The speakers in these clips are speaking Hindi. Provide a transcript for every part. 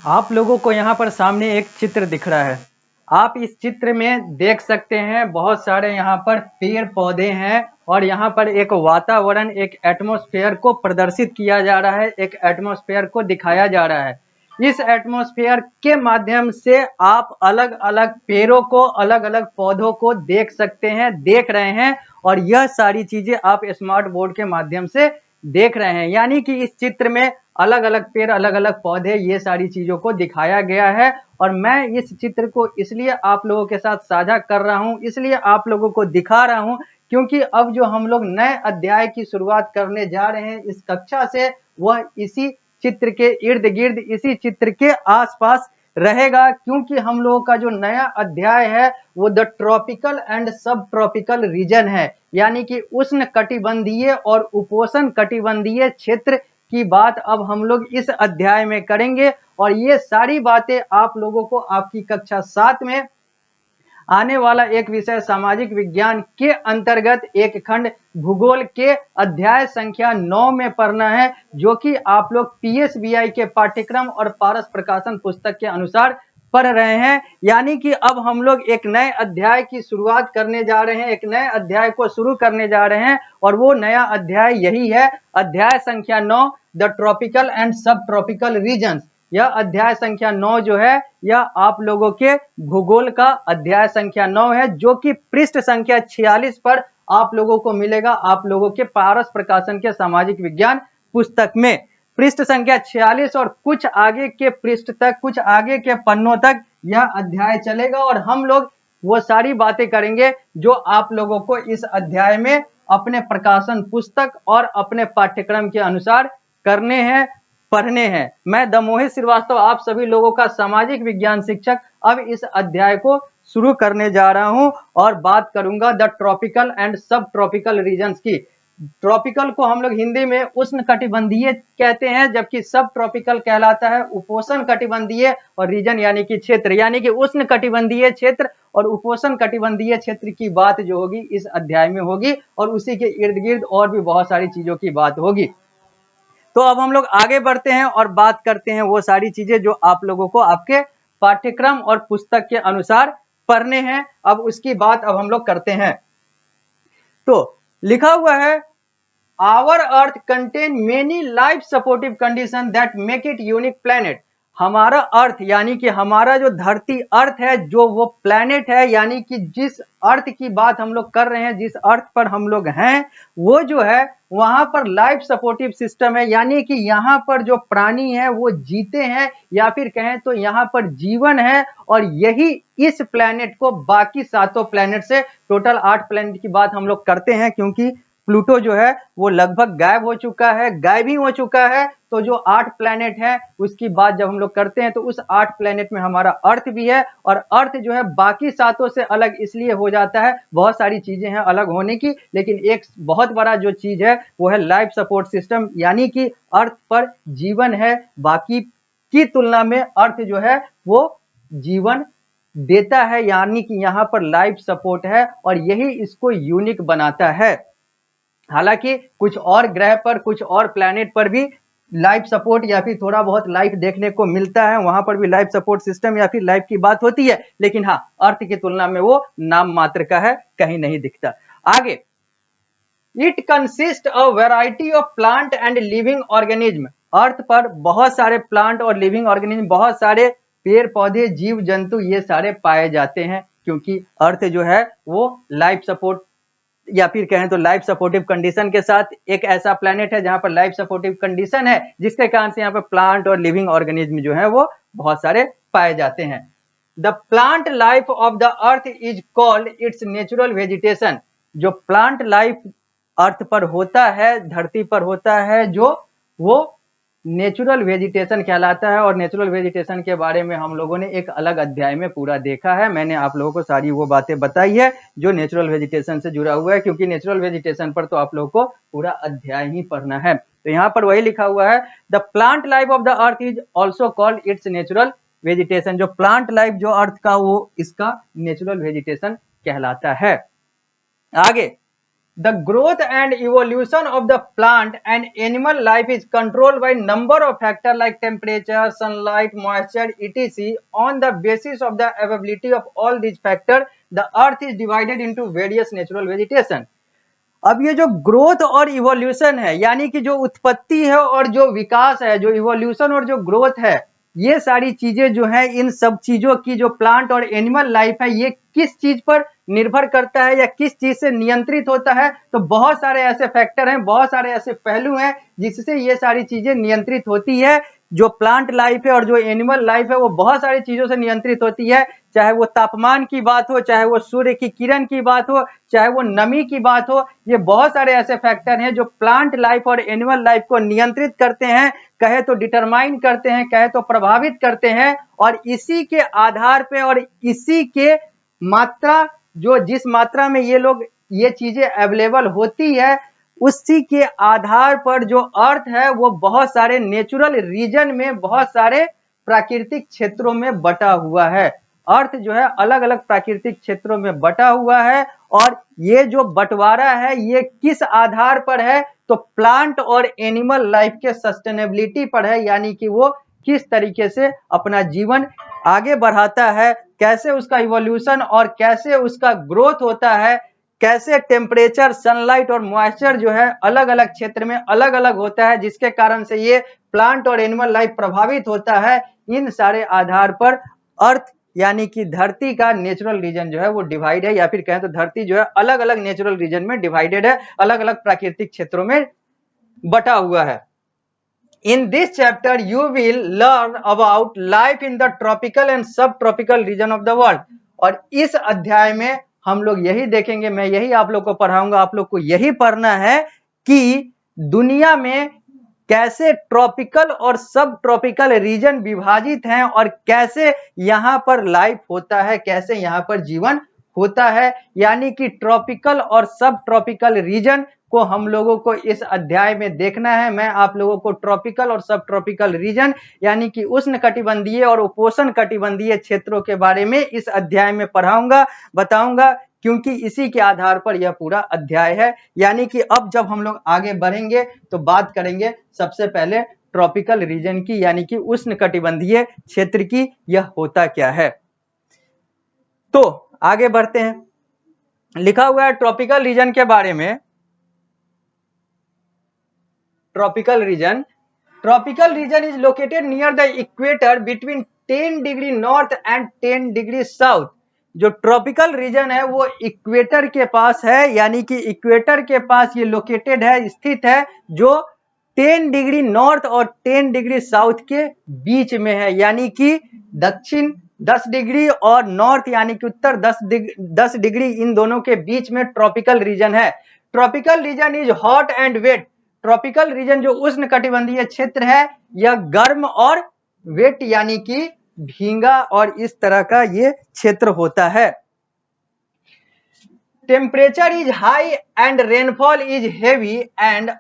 आप लोगों को यहाँ पर सामने एक चित्र दिख रहा है। आप इस चित्र में देख सकते हैं बहुत सारे यहाँ पर पेड़ पौधे हैं और यहाँ पर एक वातावरण, एक एटमॉस्फेयर को प्रदर्शित किया जा रहा है, एक एटमॉस्फेयर को दिखाया जा रहा है। इस एटमॉस्फेयर के माध्यम से आप अलग अलग पेड़ों को, अलग अलग पौधों को देख सकते हैं, देख रहे हैं और यह सारी चीजें आप स्मार्ट बोर्ड के माध्यम से देख रहे हैं। यानी कि इस चित्र में अलग अलग पेड़, अलग अलग पौधे, ये सारी चीजों को दिखाया गया है और मैं इस चित्र को इसलिए आप लोगों के साथ साझा कर रहा हूं, इसलिए आप लोगों को दिखा रहा हूं क्योंकि अब जो हम लोग नए अध्याय की शुरुआत करने जा रहे हैं इस कक्षा से, वह इसी चित्र के इर्द गिर्द, इसी चित्र के आसपास रहेगा। क्योंकि हम लोगों का जो नया अध्याय है वो द ट्रॉपिकल एंड सब ट्रॉपिकल रीजन है, यानी कि उष्ण कटिबंधीय और उपोष्ण कटिबंधीय क्षेत्र की बात अब हम लोग इस अध्याय में करेंगे। और ये सारी बातें आप लोगों को आपकी कक्षा 7 में आने वाला एक विषय सामाजिक विज्ञान के अंतर्गत एक खंड भूगोल के अध्याय संख्या 9 में पढ़ना है, जो कि आप लोग पीएसबीआई के पाठ्यक्रम और पारस प्रकाशन पुस्तक के अनुसार पढ़ रहे हैं। यानी कि अब हम लोग एक नए अध्याय की शुरुआत करने जा रहे हैं, एक नए अध्याय को शुरू करने जा रहे हैं और वो नया अध्याय यही है, अध्याय संख्या 9 द ट्रॉपिकल एंड सब ट्रॉपिकल रीजन्स। यह अध्याय संख्या 9 जो है यह आप लोगों के भूगोल का अध्याय संख्या 9 है, जो कि पृष्ठ संख्या 46 पर आप लोगों को मिलेगा, आप लोगों के पारस प्रकाशन के सामाजिक विज्ञान पुस्तक में। पृष्ठ संख्या 46 और कुछ आगे के पृष्ठ तक, कुछ आगे के पन्नों तक यह अध्याय चलेगा और हम लोग वो सारी बातें करेंगे जो आप लोगों को इस अध्याय में अपने प्रकाशन पुस्तक और अपने पाठ्यक्रम के अनुसार करने हैं, पढ़ने हैं। मैं दमोही श्रीवास्तव आप सभी लोगों का सामाजिक विज्ञान शिक्षक अब इस अध्याय को शुरू करने जा रहा हूं और बात करूंगा द ट्रॉपिकल एंड सब ट्रॉपिकल रीजन्स की। ट्रॉपिकल को हम लोग हिंदी में उष्ण कटिबंधीय कहते हैं, जबकि सब ट्रॉपिकल कहलाता है उपोष्ण कटिबंधीय, और रीजन यानी कि क्षेत्र, यानी कि उष्ण कटिबंधीय क्षेत्र और उपोष्ण कटिबंधीय क्षेत्र की बात जो होगी इस अध्याय में होगी और उसी के इर्द गिर्द और भी बहुत सारी चीजों की बात होगी। तो अब हम लोग आगे बढ़ते हैं और बात करते हैं वो सारी चीजें जो आप लोगों को आपके पाठ्यक्रम और पुस्तक के अनुसार पढ़ने हैं। अब उसकी बात अब हम लोग करते हैं। तो लिखा हुआ है, our earth contain many life supportive condition that make it unique planet. हमारा अर्थ यानी कि हमारा जो धरती अर्थ है, जो वो प्लेनेट है, यानी कि जिस अर्थ की बात हम लोग कर रहे हैं, जिस अर्थ पर हम लोग हैं, वो जो है वहां पर लाइफ सपोर्टिव सिस्टम है, यानी कि यहाँ पर जो प्राणी है वो जीते हैं या फिर कहें तो यहाँ पर जीवन है। और यही इस प्लेनेट को बाकी 7 प्लेनेट से, टोटल 8 प्लेनेट की बात हम लोग करते हैं क्योंकि प्लूटो जो है वो लगभग गायब हो चुका है, गायब ही हो चुका है। तो जो 8 प्लेनेट है उसकी बात जब हम लोग करते हैं तो उस 8 प्लेनेट में हमारा अर्थ भी है। और अर्थ जो है बाकी 7 से अलग इसलिए हो जाता है, बहुत सारी चीजें हैं अलग होने की, लेकिन एक बहुत बड़ा जो चीज है वो है लाइफ सपोर्ट सिस्टम, यानी कि अर्थ पर जीवन है। बाकी की तुलना में अर्थ जो है वो जीवन देता है, यानी कि यहाँ पर लाइफ सपोर्ट है और यही इसको यूनिक बनाता है। हालांकि कुछ और ग्रह पर, कुछ और प्लैनेट पर भी लाइफ सपोर्ट या फिर थोड़ा बहुत लाइफ देखने को मिलता है, वहां पर भी लाइफ सपोर्ट सिस्टम या फिर लाइफ की बात होती है, लेकिन हाँ अर्थ की तुलना में वो नाम मात्र का है, कहीं नहीं दिखता। आगे, it consist of variety of plant and living organism. Earth पर बहुत सारे प्लांट और लिविंग ऑर्गेनिज्म, बहुत सारे पेड़ पौधे, जीव जंतु, ये सारे पाए जाते हैं क्योंकि अर्थ जो है वो लाइफ सपोर्ट या फिर कहें तो लाइफ सपोर्टिव कंडीशन के साथ एक ऐसा प्लेनेट है जहां पर लाइफ सपोर्टिव कंडीशन है, जिसके कारण से यहाँ पर प्लांट और लिविंग ऑर्गेनिज्म जो है वो बहुत सारे पाए जाते हैं। The plant life of the earth is called its natural vegetation. जो प्लांट लाइफ अर्थ पर होता है, धरती पर होता है, जो वो नेचुरल वेजिटेशन कहलाता है। और नेचुरल वेजिटेशन के बारे में हम लोगों ने एक अलग अध्याय में पूरा देखा है, मैंने आप लोगों को सारी वो बातें बताई है जो नेचुरल वेजिटेशन से जुड़ा हुआ है, क्योंकि नेचुरल वेजिटेशन पर तो आप लोगों को पूरा अध्याय ही पढ़ना है। तो यहाँ पर वही लिखा हुआ है, the plant life of the earth is also called its natural vegetation. जो प्लांट लाइफ जो अर्थ का, वो इसका नेचुरल वेजिटेशन कहलाता है। आगे, The growth and evolution of the plant and animal life is controlled by number of factors like temperature, sunlight, moisture, etc. On the basis of the availability of all these factors, the earth is divided into various natural vegetation. अब ये जो ग्रोथ और इवोल्यूशन है, यानी कि जो उत्पत्ति है और जो विकास है, जो इवोल्यूशन और जो ग्रोथ है, ये सारी चीजें जो है, इन सब चीजों की जो प्लांट और एनिमल लाइफ है, ये किस चीज पर निर्भर करता है या किस चीज से नियंत्रित होता है? तो बहुत सारे ऐसे फैक्टर हैं, बहुत सारे ऐसे पहलू हैं जिससे ये सारी चीजें नियंत्रित होती है। जो प्लांट लाइफ है और जो एनिमल लाइफ है वो बहुत सारी चीजों से नियंत्रित होती है, चाहे वो तापमान की बात हो, चाहे वो सूर्य की किरण की बात हो, चाहे वो नमी की बात हो। ये बहुत सारे ऐसे फैक्टर हैं जो प्लांट लाइफ और एनिमल लाइफ को नियंत्रित करते हैं, कहे तो डिटरमाइन करते हैं, कहे तो प्रभावित करते हैं। और इसी के आधार पे और इसी के मात्रा, जो जिस मात्रा में ये चीजें अवेलेबल होती है, उसी के आधार पर जो अर्थ है वो बहुत सारे नेचुरल रीजन में, बहुत सारे प्राकृतिक क्षेत्रों में बटा हुआ है। अर्थ जो है अलग अलग प्राकृतिक क्षेत्रों में बटा हुआ है। और ये जो बंटवारा है ये किस आधार पर है? तो प्लांट और एनिमल लाइफ के सस्टेनेबिलिटी पर है, यानी कि वो किस तरीके से अपना जीवन आगे बढ़ाता है, कैसे उसका इवोल्यूशन और कैसे उसका ग्रोथ होता है, कैसे टेम्परेचर, सनलाइट और मॉइस्चर जो है अलग अलग क्षेत्र में अलग अलग होता है, जिसके कारण से ये प्लांट और एनिमल लाइफ प्रभावित होता है। इन सारे आधार पर अर्थ यानी कि धरती का नेचुरल रीजन जो है वो डिवाइड है, या फिर कहें तो धरती जो है अलग अलग नेचुरल रीजन में डिवाइडेड है, अलग अलग प्राकृतिक क्षेत्रों में बटा हुआ है। In this chapter, you will learn about life in the tropical and subtropical region of the world. और इस अध्याय में हम लोग यही देखेंगे, मैं यही आप लोग को पढ़ाऊंगा, आप लोग को यही पढ़ना है कि दुनिया में कैसे ट्रॉपिकल और सब ट्रॉपिकल रीजन विभाजित हैं और कैसे यहाँ पर लाइफ होता है, कैसे यहाँ पर जीवन होता है। यानी कि ट्रॉपिकल और सब ट्रॉपिकल रीजन को हम लोगों को इस अध्याय में देखना है। मैं आप लोगों को ट्रॉपिकल और सब ट्रॉपिकल रीजन यानी कि उष्णकटिबंधीय और उपोष्ण कटिबंधीय क्षेत्रों के बारे में इस अध्याय में पढ़ाऊंगा, बताऊंगा, क्योंकि इसी के आधार पर यह पूरा अध्याय है। यानी कि अब जब हम लोग आगे बढ़ेंगे तो बात करेंगे सबसे पहले ट्रॉपिकल रीजन की, यानी कि उष्णकटिबंधीय क्षेत्र की, यह होता क्या है। तो आगे बढ़ते हैं। लिखा हुआ है ट्रॉपिकल रीजन के बारे में। Tropical region is located near the equator between 10 degree north and 10 degree south. जो ट्रॉपिकल रीजन है वो इक्वेटर के पास है, यानी कि इक्वेटर के पास ये लोकेटेड है, स्थित है, जो 10 डिग्री नॉर्थ और 10 डिग्री साउथ के बीच में है। यानी कि दक्षिण 10 डिग्री और नॉर्थ यानी कि उत्तर 10 डिग्री, इन दोनों के बीच में ट्रॉपिकल रीजन है। Tropical region is hot and wet. Tropical region जो उष्णकटिबंधीय क्षेत्र है यह गर्म और वेट यानी कि भींगा और इस तरह का ये क्षेत्र होता है। Temperature is high and rainfall is heavy and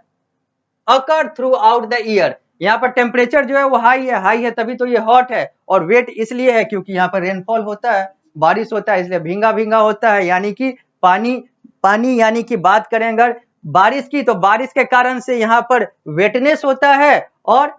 occur through out the year. यहाँ पर टेम्परेचर जो है वो हाई है तभी तो ये हॉट है, और वेट इसलिए है क्योंकि यहाँ पर रेनफॉल होता है, बारिश होता है, इसलिए भींगा भींगा होता है। यानी कि पानी यानी कि बात करें अगर बारिश की, तो बारिश के कारण से यहाँ पर वेटनेस होता है, और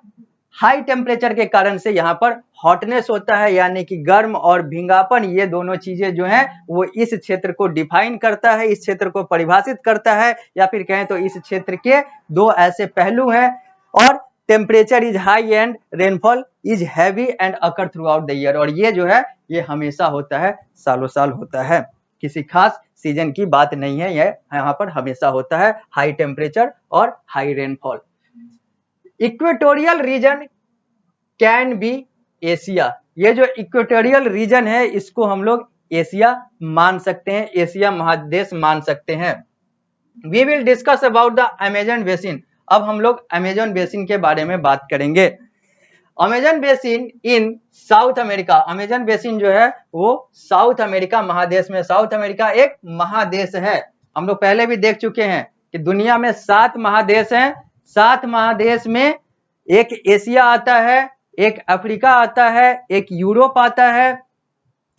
हाई टेम्परेचर के कारण से यहाँ पर हॉटनेस होता है, यानी कि गर्म और भींगापन। ये दोनों चीजें जो हैं वो इस क्षेत्र को डिफाइन करता है, इस क्षेत्र को परिभाषित करता है, या फिर कहें तो इस क्षेत्र के दो ऐसे पहलू हैं। और temperature is high and rainfall is heavy and occur through out the year. और ये जो है ये हमेशा होता है, सालों साल होता है, किसी खास सीजन की बात नहीं है, यह यहाँ पर हमेशा होता है, हाई टेम्परेचर और high rainfall. Equatorial region can be Asia. ये जो इक्वेटोरियल रीजन है इसको हम लोग एशिया मान सकते हैं, एशिया महादेश मान सकते हैं। We will discuss about the Amazon basin. अब हम लोग अमेजन बेसिन के बारे में बात करेंगे। अमेजन बेसिन इन साउथ अमेरिका। अमेजन बेसिन जो है वो साउथ अमेरिका महादेश में, साउथ अमेरिका एक महादेश है। हम लोग पहले भी देख चुके हैं कि दुनिया में 7 महादेश हैं। 7 महादेश में एक एशिया आता है, एक अफ्रीका आता है, एक यूरोप आता है,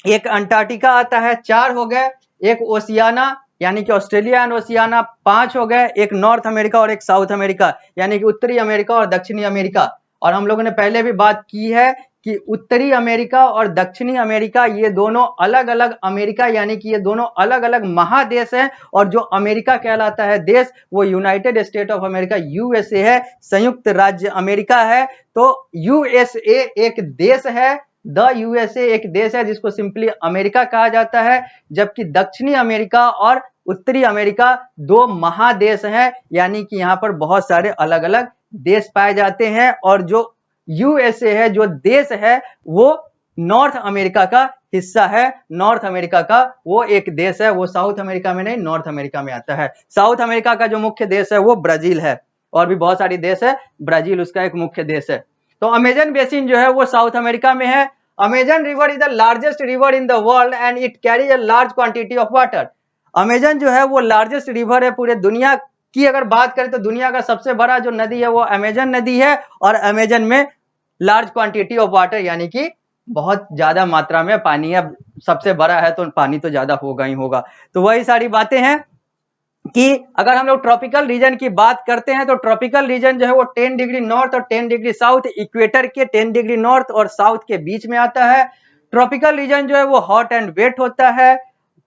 एक अंटार्कटिका आता है, 4 हो गए, एक ओशियाना, यानी कि ऑस्ट्रेलिया एंड ओशियाना 5 हो गए, एक नॉर्थ अमेरिका और एक साउथ अमेरिका, यानी कि उत्तरी अमेरिका और दक्षिणी अमेरिका। और हम लोगों ने पहले भी बात की है कि उत्तरी अमेरिका और दक्षिणी अमेरिका ये दोनों अलग अलग अमेरिका, यानी कि ये दोनों अलग अलग महादेश हैं। और जो अमेरिका कहलाता है देश, वो United state of America USA है, संयुक्त राज्य अमेरिका है। तो यूएसए एक देश है, द यूएसए एक देश है जिसको सिंपली अमेरिका कहा जाता है। जबकि दक्षिणी अमेरिका और उत्तरी अमेरिका दो महादेश हैं, यानी कि यहाँ पर बहुत सारे अलग अलग देश पाए जाते हैं। और जो यूएसए है, जो देश है, वो नॉर्थ अमेरिका का हिस्सा है। नॉर्थ अमेरिका का वो एक देश है, वो साउथ अमेरिका में नहीं, नॉर्थ अमेरिका में आता है। साउथ अमेरिका का जो मुख्य देश है वो ब्राजील है, और भी बहुत सारी देश है, ब्राजील उसका एक मुख्य देश है। तो अमेजन बेसिन जो है वो साउथ अमेरिका में है। Amazon river is the largest river in the world and it carries a large quantity of water. Amazon जो है वो लार्जेस्ट रिवर है पूरे दुनिया की। अगर बात करें तो दुनिया का सबसे बड़ा जो नदी है वो अमेजन नदी है, और अमेजन में लार्ज क्वांटिटी ऑफ वाटर, यानी कि बहुत ज्यादा मात्रा में पानी है। सबसे बड़ा है तो पानी तो ज्यादा होगा ही होगा। तो वही सारी बातें हैं कि अगर हम लोग ट्रॉपिकल रीजन की बात करते हैं तो ट्रॉपिकल रीजन जो है वो 10 डिग्री नॉर्थ और 10 डिग्री साउथ, इक्वेटर के 10 डिग्री नॉर्थ और साउथ के बीच में आता है। ट्रॉपिकल रीजन जो है वो हॉट एंड वेट होता है।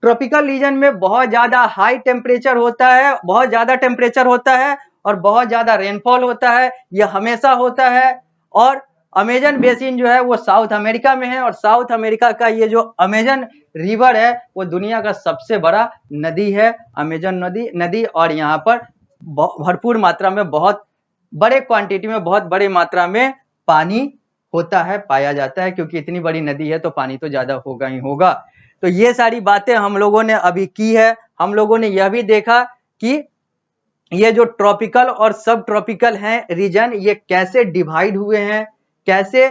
ट्रॉपिकल रीजन में बहुत ज्यादा हाई टेम्परेचर होता है, बहुत ज्यादा टेम्परेचर होता है, और बहुत ज्यादा रेनफॉल होता है, यह हमेशा होता है। और अमेजन बेसिन जो है वो साउथ अमेरिका में है, और साउथ अमेरिका का ये जो अमेजन रिवर है वो दुनिया का सबसे बड़ा नदी है, अमेजन नदी। और यहाँ पर भरपूर मात्रा में, बहुत बड़े क्वांटिटी में, बहुत बड़ी मात्रा में पानी होता है, पाया जाता है, क्योंकि इतनी बड़ी नदी है तो पानी तो ज्यादा होगा ही होगा। तो ये सारी बातें हम लोगों ने अभी की है। हम लोगों ने यह भी देखा कि ये जो ट्रॉपिकल और सब ट्रॉपिकल हैं रीजन, ये कैसे डिवाइड हुए हैं, कैसे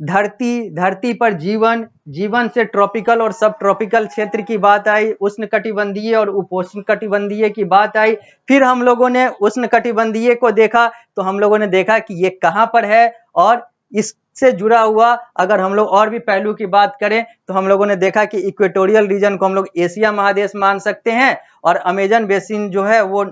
धरती पर जीवन से ट्रॉपिकल और सब ट्रॉपिकल क्षेत्र की बात आई, उष्णकटिबंधीय और उपोष्णकटिबंधीय की बात आई। फिर हम लोगों ने उष्णकटिबंधीय को देखा, तो हम लोगों ने देखा कि ये कहाँ पर है, और इससे जुड़ा हुआ अगर हम लोग और भी पहलू की बात करें तो हम लोगों ने देखा कि इक्वेटोरियल रीजन को हम लोग एशिया महादेश मान सकते हैं, और अमेजन बेसिन जो है वो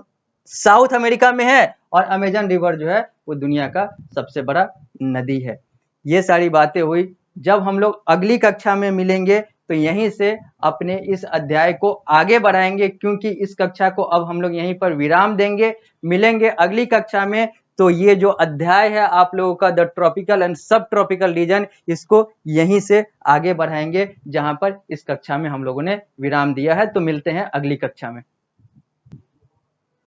साउथ अमेरिका में है, और अमेजन रिवर जो है वो दुनिया का सबसे बड़ा नदी है। ये सारी बातें हुई। जब हम लोग अगली कक्षा में मिलेंगे तो यहीं से अपने इस अध्याय को आगे बढ़ाएंगे, क्योंकि इस कक्षा को अब हम लोग यहीं पर विराम देंगे। मिलेंगे अगली कक्षा में, तो ये जो अध्याय है आप लोगों का द ट्रॉपिकल एंड सब ट्रॉपिकल रीजन, इसको यहीं से आगे बढ़ाएंगे जहां पर इस कक्षा में हम लोगों ने विराम दिया है। तो मिलते हैं अगली कक्षा में।